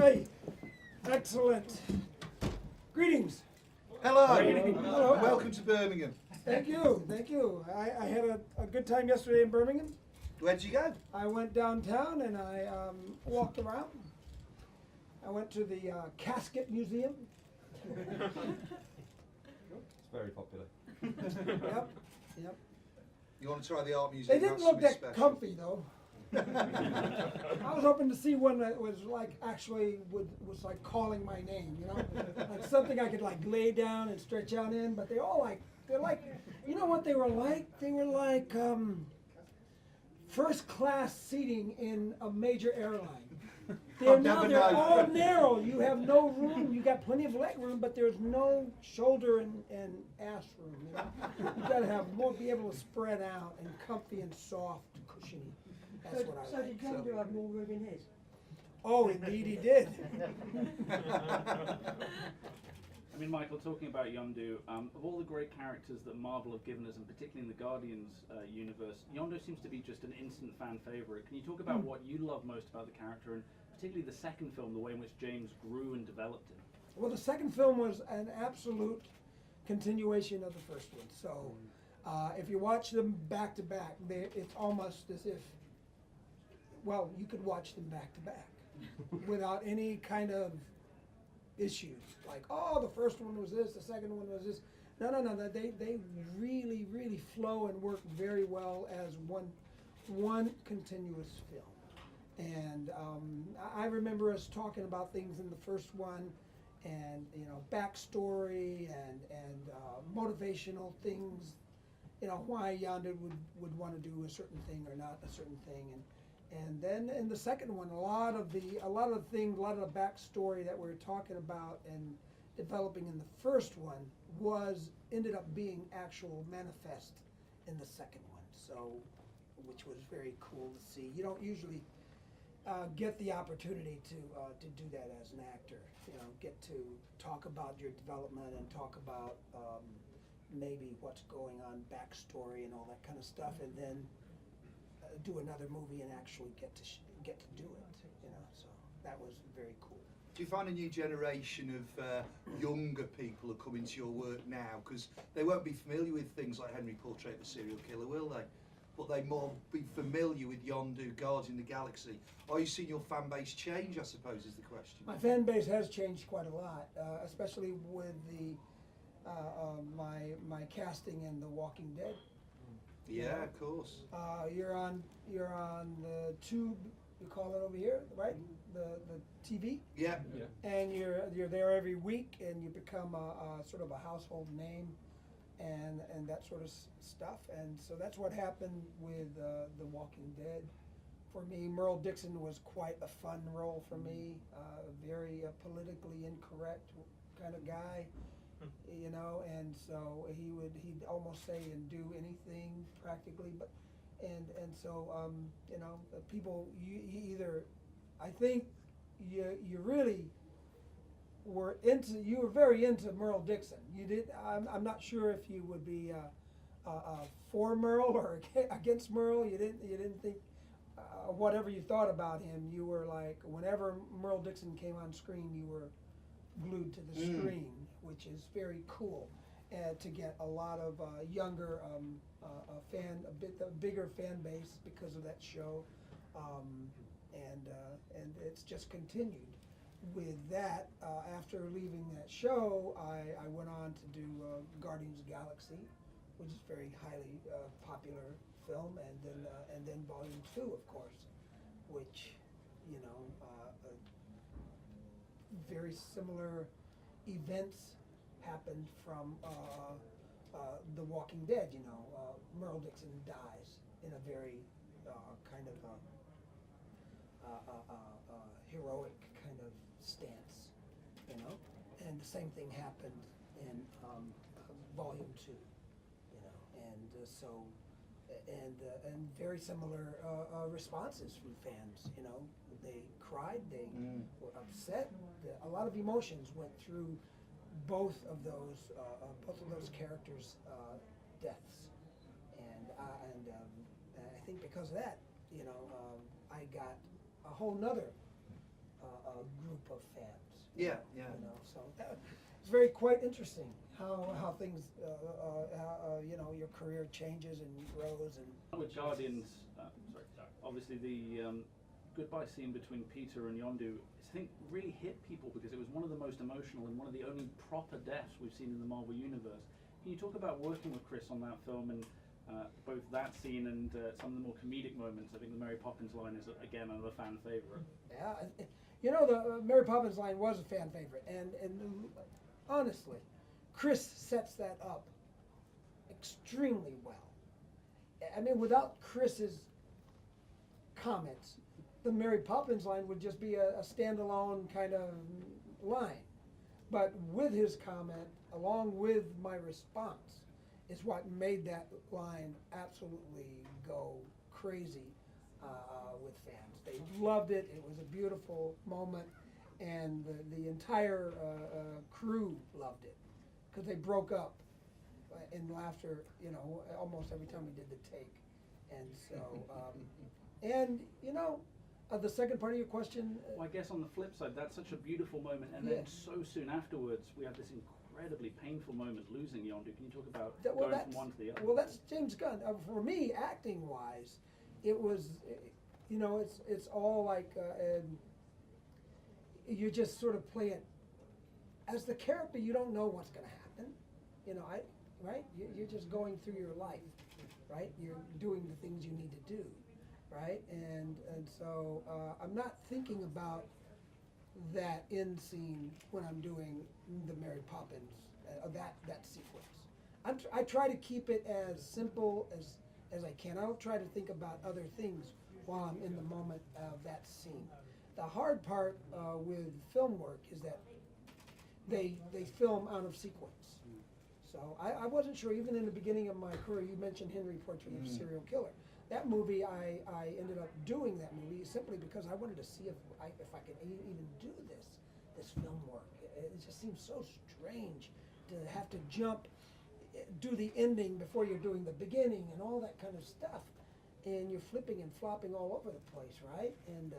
Hi. Excellent. Greetings. Hello. Hello. Welcome to Birmingham. Thank you. Thank you. I had a good time yesterday in Birmingham. Where'd you go? I went downtown and I walked around. I went to the Casket Museum. It's very popular. Yep. Yep. You want to try the art museum? They didn't That's look that something comfy though. I was hoping to see one that was like actually was like calling my name, you know, like something I could like lay down and stretch out in. But they're like, you know what they were like? They were like first class seating in a major airline. They're all narrow. You have no room. You got plenty of leg room, but there's no shoulder and ass room. You know? You gotta have more, be able to spread out and comfy and soft, cushiony. That's what I like. So did Yondu have more room in his? Oh, indeed he did. I mean, Michael, talking about Yondu, of all the great characters that Marvel have given us, and particularly in the Guardians universe, Yondu seems to be just an instant fan favorite. Can you talk about what you love most about the character, and particularly the second film, the way in which James grew and developed him? Well, the second film was an absolute continuation of the first one. So, if you watch them back to back, it's almost as if, well, you could watch them back to back without any kind of issues. Like, oh, the first one was this, the second one was this. No. They really, really flow and work very well as one continuous film. And I remember us talking about things in the first one, and you know, backstory and motivational things. You know, why Yondu would want to do a certain thing or not a certain thing, and then in the second one, a lot of the backstory that we were talking about and developing in the first one ended up being actual manifest in the second one. So, which was very cool to see. You don't usually get the opportunity to do that as an actor. You know, get to talk about your development and talk about maybe what's going on, backstory and all that kind of stuff, and then do another movie and actually get to do it. You know, so that was very cool. Do you find a new generation of younger people are coming to your work now? Because they won't be familiar with things like Henry Portrait of a Serial Killer, will they? But they more be familiar with Yondu, Guardian of the Galaxy. Are you seeing your fan base change, I suppose, is the question? My fan base has changed quite a lot, especially with the my casting in The Walking Dead. Yeah, of course. You're on the tube, you call it over here, right? The TV. Yeah. And you're there every week, and you become a sort of a household name, and that sort of stuff. And so that's what happened with The Walking Dead. For me, Merle Dixon was quite a fun role for me. Very politically incorrect kind of guy. You know, and so he'd almost say and do anything practically, but and so you know, people I think you really were very into Merle Dixon. You did. I'm not sure if you would be for Merle or against Merle. You didn't think whatever you thought about him. You were like, whenever Merle Dixon came on screen, you were glued to the screen, which is very cool, to get a lot of younger a bigger fan base because of that show, and it's just continued. With that, after leaving that show, I went on to do Guardians of the Galaxy, which is very highly popular film, and then Volume 2, of course, which, you know, very similar events happened from The Walking Dead. You know, Merle Dixon dies in a very kind of heroic kind of stance, you know, and the same thing happened in Volume 2, you know, and very similar responses from fans. You know, they cried, they were upset. A lot of emotions went through both of those characters' deaths, and I think because of that, you know, I got a whole nother group of fans. Yeah, yeah. You know, so it's very quite interesting how things, you know, your career changes and grows and. With Guardians, obviously the goodbye scene between Peter and Yondu, I think really hit people because it was one of the most emotional and one of the only proper deaths we've seen in the Marvel Universe. Can you talk about working with Chris on that film and both that scene and some of the more comedic moments? I think the Mary Poppins line is, again, another fan favorite. Yeah, you know, the Mary Poppins line was a fan favorite, and honestly, Chris sets that up extremely well. I mean, without Chris's comments, the Mary Poppins line would just be a standalone kind of line. But with his comment, along with my response, is what made that line absolutely go crazy with fans. They loved it. It was a beautiful moment, and the entire crew loved it because they broke up in laughter, you know, almost every time we did the take. And so, and you know, the second part of your question. Well, I guess on the flip side, that's such a beautiful moment, and then so soon afterwards, we have this incredibly painful moment losing Yondu. Can you talk about going from one to the other? Well, that's James Gunn. For me, acting-wise, it was, you know, it's all like you just sort of play it as the character. You don't know what's going to happen, you know. Right? You're just going through your life, right? You're doing the things you need to do, right? And so I'm not thinking about that end scene when I'm doing the Mary Poppins, that sequence. I try to keep it as simple as I can. I don't try to think about other things while I'm in the moment of that scene. The hard part with film work is that they film out of sequence. So I wasn't sure, even in the beginning of my career, you mentioned Henry, Portrait of a Serial Killer. That movie, I ended up doing that movie simply because I wanted to see if I could even do this film work. It just seems so strange to have to jump, do the ending before you're doing the beginning and all that kind of stuff. And you're flipping and flopping all over the place, right? And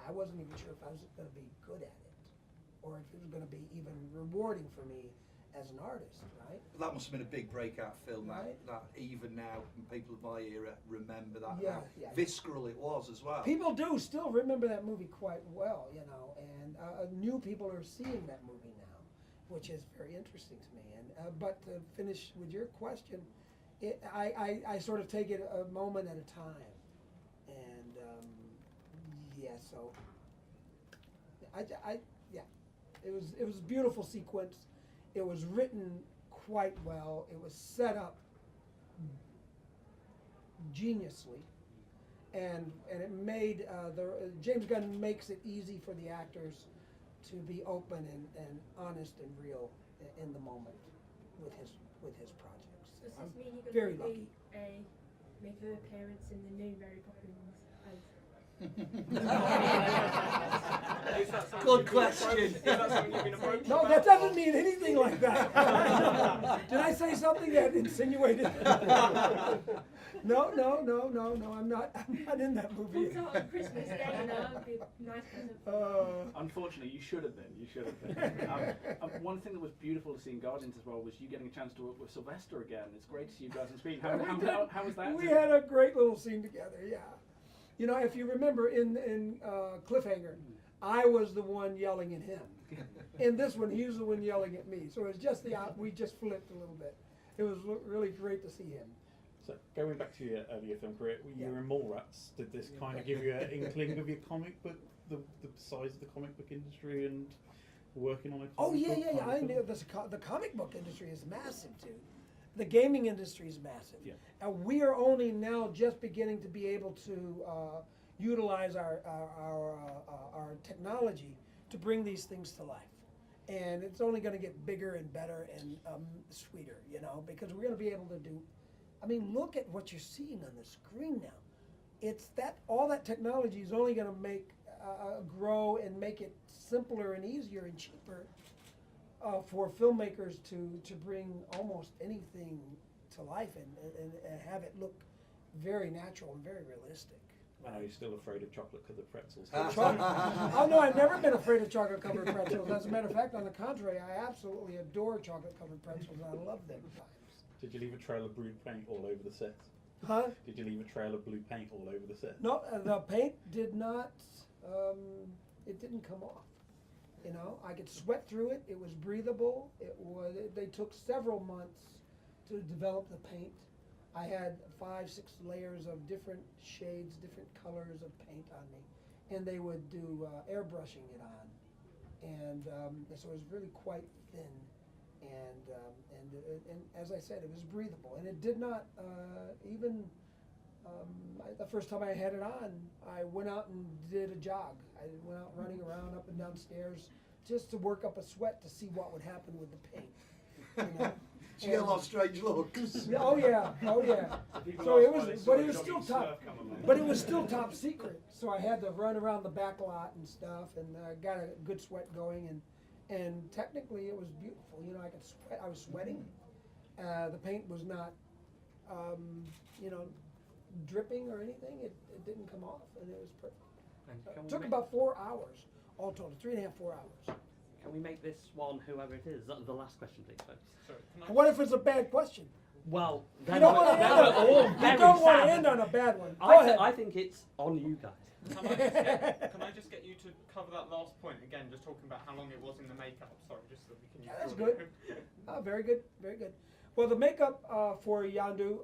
I wasn't even sure if I was going to be good at it or if it was going to be even rewarding for me as an artist, right? That must have been a big breakout film, Right. that even now, people of my era remember that. Yeah, how yeah. visceral it was as well. People do still remember that movie quite well, you know, and new people are seeing that movie now, which is very interesting to me. And but to finish with your question, I sort of take it a moment at a time, and yeah, so yeah, it was a beautiful sequence. It was written quite well. It was set up geniusly, and it made James Gunn makes it easy for the actors to be open and honest and real in the moment with his projects. Does I'm this mean you're very going to lucky. make an appearance in the new Mary Poppins? Good question. No, that doesn't mean anything like that. Did I say something that insinuated? No, I'm not in that movie. It's on Christmas Day, you know, it'd be a nice present. Unfortunately, you should have been. One thing that was beautiful to see in Guardians as well was you getting a chance to work with Sylvester again. It's great to see you guys on screen. How was that? We had a great little scene together, yeah. You know, if you remember in Cliffhanger, I was the one yelling at him. In this one, he was the one yelling at me. So it was just we just flipped a little bit. It was really great to see him. So going back to your earlier film career, you were in Mallrats. Did this kind of give you an inkling of your comic book, the size of the comic book industry and working on a comic book? Yeah. I knew the comic book industry is massive too. The gaming industry is massive. Yeah. And we are only now just beginning to be able to utilize our technology to bring these things to life. And it's only going to get bigger and better and sweeter, you know, because we're going to be able to do. I mean, look at what you're seeing on the screen now. It's that all that technology is only going to make grow and make it simpler and easier and cheaper for filmmakers to bring almost anything to life and have it look very natural and very realistic. Oh, you're still afraid of chocolate-covered pretzels. Oh no, I've never been afraid of chocolate covered pretzels. As a matter of fact, on the contrary, I absolutely adore chocolate covered pretzels. I love them times. Did you leave a trail of blue paint all over the set? Huh? Did you leave a trail of blue paint all over the set? No, the paint did not. It didn't come off. You know, I could sweat through it. It was breathable. They took several months to develop the paint. I had 5, 6 layers of different shades, different colors of paint on me, and they would do airbrushing it on, and so it was really quite thin, and as I said, it was breathable, and it did not even. The first time I had it on, I went out and did a jog. I went out running around up and down stairs just to work up a sweat to see what would happen with the paint. You know? Did you get a lot of strange looks? Oh yeah, oh yeah. So it was, but it was still top. But it was still top secret. So I had to run around the back lot and stuff, and got a good sweat going, and technically it was beautiful. You know, I could sweat. I was sweating. The paint was not, you know, dripping or anything. It didn't come off, and it was perfect. It took about 4 hours all total, 3.5, 4 hours. Can we make this one, whoever it is, the last question, please, folks? Sorry, can I What if it's a bad question? Well, You then don't want to then end, we're all very you don't want to sad. end on a bad one. Go ahead. I think it's on you guys. can I just get you to cover that last point again, just talking about how long it was in the makeup? Sorry, just so we can use That's audio. good. Very good, very good. Well, the makeup for Yondu,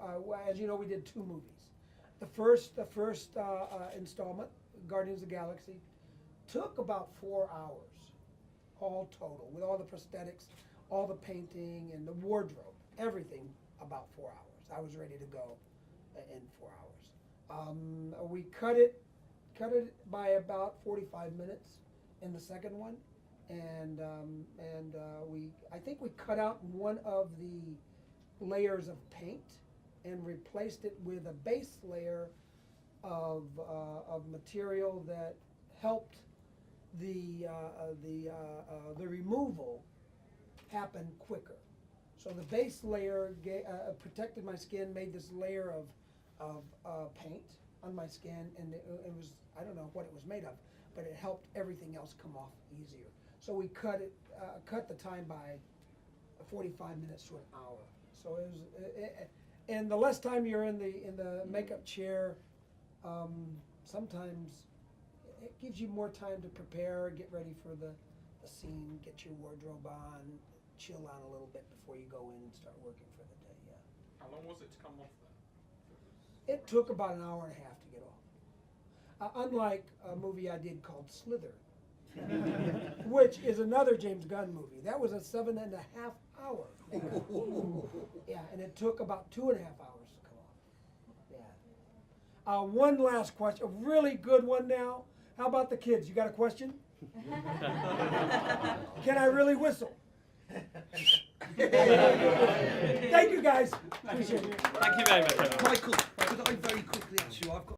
as you know, we did 2 movies. The first installment, Guardians of the Galaxy, took about 4 hours, all total, with all the prosthetics, all the painting, and the wardrobe, everything about 4 hours. I was ready to go in 4 hours. We cut it by about 45 minutes in the second one, and I think we cut out one of the layers of paint and replaced it with a base layer of material that helped the removal happen quicker. So the base layer protected my skin, made this layer of paint on my skin, and it was, I don't know what it was made of, but it helped everything else come off easier. So we cut the time by 45 minutes to an hour. So it was, and the less time you're in the makeup chair, sometimes it gives you more time to prepare, get ready for the scene, get your wardrobe on, chill out a little bit before you go in and start working for the day. Yeah. How long was it to come off then? It took about an hour and a half to get off. Unlike a movie I did called Slither, which is another James Gunn movie. That was a 7.5 hour makeup. Yeah, and it took about 2.5 hours to come off. Yeah. One last question, a really good one now. How about the kids? You got a question? Can I really whistle? Thank you guys. Appreciate it. Thank you very much, everyone. Michael, could I very quickly ask you, I've got